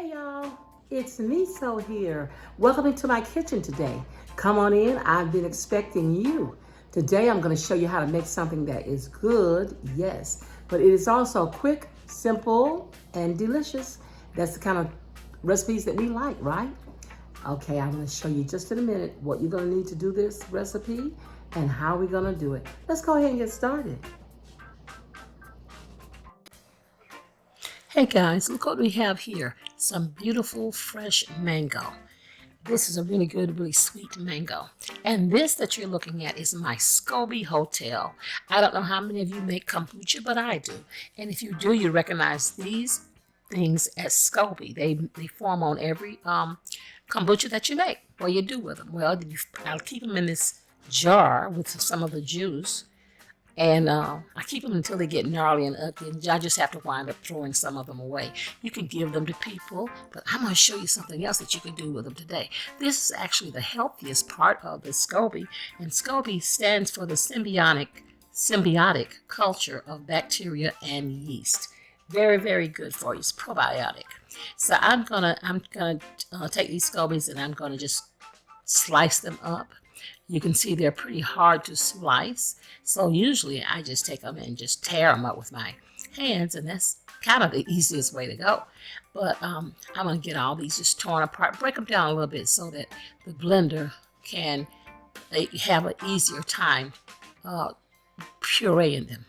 Hey y'all, it's Meso here. Welcome into my kitchen today. Come on in, I've been expecting you. Today I'm going to show you how to make something that is good, yes, but it is also quick, simple, and delicious. That's the kind of recipes that we like, right? Okay, I'm going to show you just in a minute what you're going to need to do this recipe and how we're going to do it. Let's go ahead and get started. Hey guys, look what we have here. Some beautiful fresh mango. This is a really good, really sweet mango. And this that you're looking at is my Scobey Hotel. I don't know how many of you make kombucha, but I do. And if you do, you recognize these things as Scobey. They form on every kombucha that you make. What do you do with them? Well, I'll keep them in this jar with some of the juice. And I keep them until they get gnarly and ugly. And I just have to wind up throwing some of them away. You can give them to people, but I'm going to show you something else that you can do with them today. This is actually the healthiest part of the Scobey. And Scobey stands for the symbiotic culture of bacteria and yeast. Very, very good for you. It's probiotic. So I'm gonna take these Scobies and I'm gonna just slice them up. You can see they're pretty hard to slice. So usually I just take them and just tear them up with my hands, and that's kind of the easiest way to go. But I'm going to get all these just torn apart, break them down a little bit so that the blender can have an easier time pureeing them.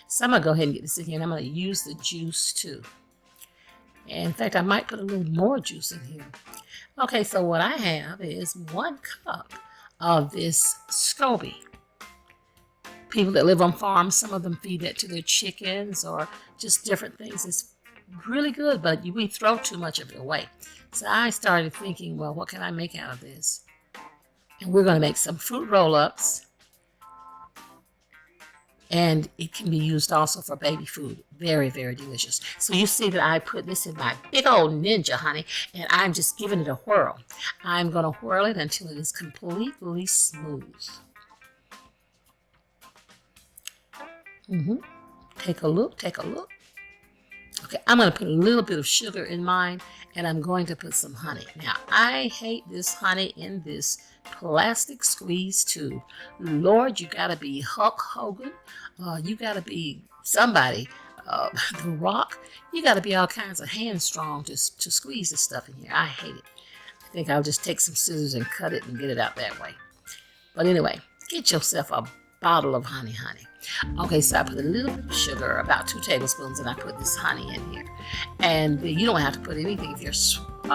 So I'm going to go ahead and get this in here, and I'm going to use the juice too. And in fact, I might put a little more juice in here. Okay, so what I have is 1 cup of this Scobey. People that live on farms, some of them feed that to their chickens or just different things. It's really good, but we throw too much of it away. So I started thinking, well, what can I make out of this? And we're going to make some fruit roll-ups. And it can be used also for baby food. Very, very delicious. So you see that I put this in my big old Ninja, honey, and I'm just giving it a whirl. I'm going to whirl it until it is completely smooth. Take a look, take a look. Okay, I'm going to put a little bit of sugar in mine, and I'm going to put some honey. Now, I hate this honey in this plastic squeeze tube. Lord, you got to be Hulk Hogan. You got to be somebody, The Rock. You got to be all kinds of hand strong to squeeze this stuff in here. I hate it. I think I'll just take some scissors and cut it and get it out that way. But anyway, get yourself a bottle of honey. Okay, so I put a little bit of sugar, about 2 tablespoons, and I put this honey in here. And you don't have to put anything if your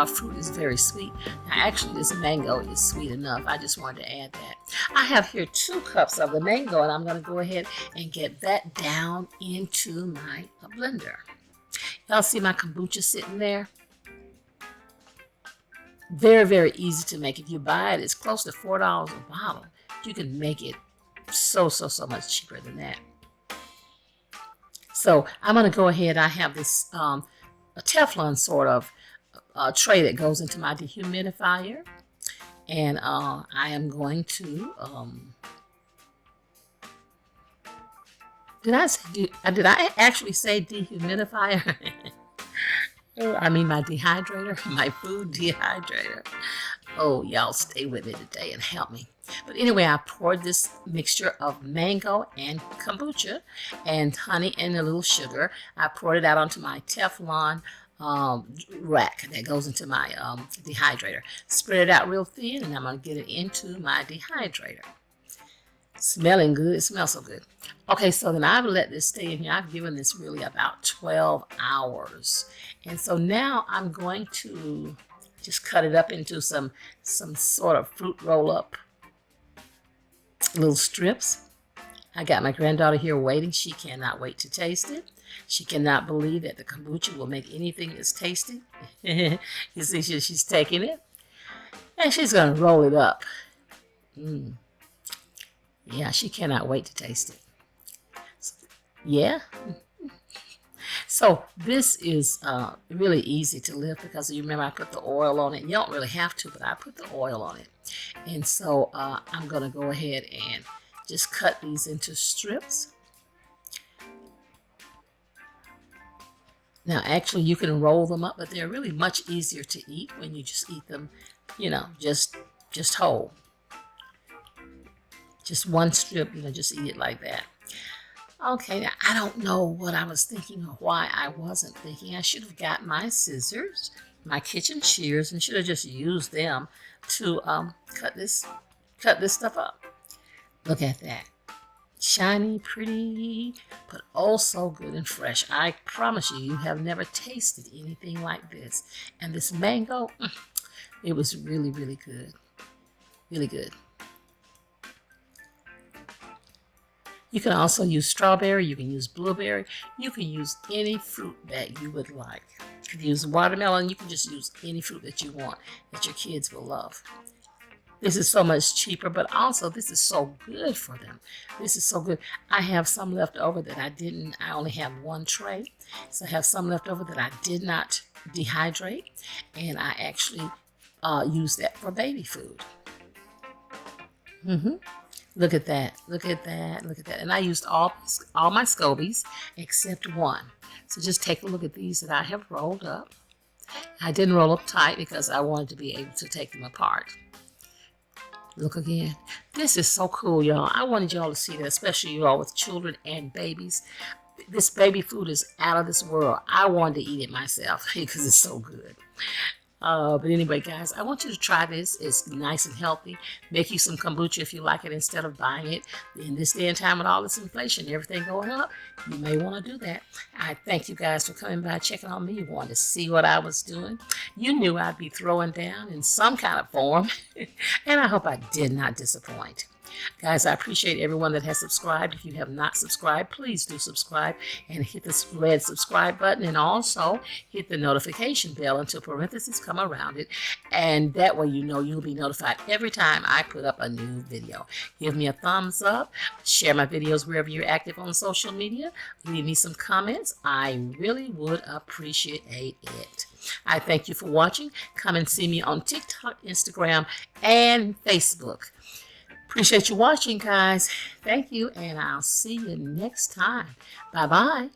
fruit is very sweet. Now, actually, this mango is sweet enough. I just wanted to add that. I have here 2 cups of the mango, and I'm going to go ahead and get that down into my blender. Y'all see my kombucha sitting there? Very, very easy to make. If you buy it, it's close to $4 a bottle. You can make it so much cheaper than that. So I'm going to go ahead. I have this a Teflon sort of tray that goes into my dehumidifier, and I am going to did I actually say dehumidifier? I mean my dehydrator, my food dehydrator. Oh, y'all stay with me today and help me. But anyway, I poured this mixture of mango and kombucha and honey and a little sugar. I poured it out onto my Teflon rack that goes into my dehydrator. Spread it out real thin, and I'm going to get it into my dehydrator. Smelling good. It smells so good. Okay, so then I've let this stay in here. I've given this really about 12 hours. And so now I'm going to just cut it up into some sort of fruit roll-up little strips. I got my granddaughter here waiting. She cannot wait to taste it. She cannot believe that the kombucha will make anything that's tasty. You see, she's taking it, and she's going to roll it up. Yeah, she cannot wait to taste it. Yeah. So this is really easy to lift because you remember I put the oil on it. You don't really have to, but I put the oil on it. And so I'm going to go ahead and just cut these into strips. Now, actually, you can roll them up, but they're really much easier to eat when you just eat them, you know, just whole. Just one strip, you know, just eat it like that. Okay, now I don't know what I was thinking or why I wasn't thinking. I should have got my scissors, my kitchen shears, and should have just used them to cut this stuff up. Look at that. Shiny, pretty, but oh so good and fresh. I promise you, you have never tasted anything like this. And this mango, it was really, really good. Really good. You can also use strawberry, you can use blueberry, you can use any fruit that you would like. You can use watermelon, you can just use any fruit that you want that your kids will love. This is so much cheaper, but also this is so good for them. This is so good. I have some left over that I only have one tray. So I have some left over that I did not dehydrate, and I actually use that for baby food. Look at that, look at that, look at that. And I used all my Scobies except one. So just take a look at these that I have rolled up. I didn't roll up tight because I wanted to be able to take them apart. Look again. This is so cool, y'all. I wanted y'all to see that, especially you all with children and babies. This baby food is out of this world. I wanted to eat it myself because it's so good. But anyway, guys, I want you to try this. It's nice and healthy. Make you some kombucha if you like it instead of buying it. In this day and time with all this inflation, everything going up, you may want to do that. I thank you guys for coming by, checking on me. You wanted to see what I was doing. You knew I'd be throwing down in some kind of form, and I hope I did not disappoint. Guys, I appreciate everyone that has subscribed. If you have not subscribed, please do subscribe and hit the red subscribe button, and also hit the notification bell until parentheses come around it, and that way you know you'll be notified every time I put up a new video. Give me a thumbs up, share my videos wherever you're active on social media, leave me some comments. I really would appreciate it. I thank you for watching. Come and see me on TikTok, Instagram, and Facebook. Appreciate you watching, guys. Thank you, and I'll see you next time. Bye-bye.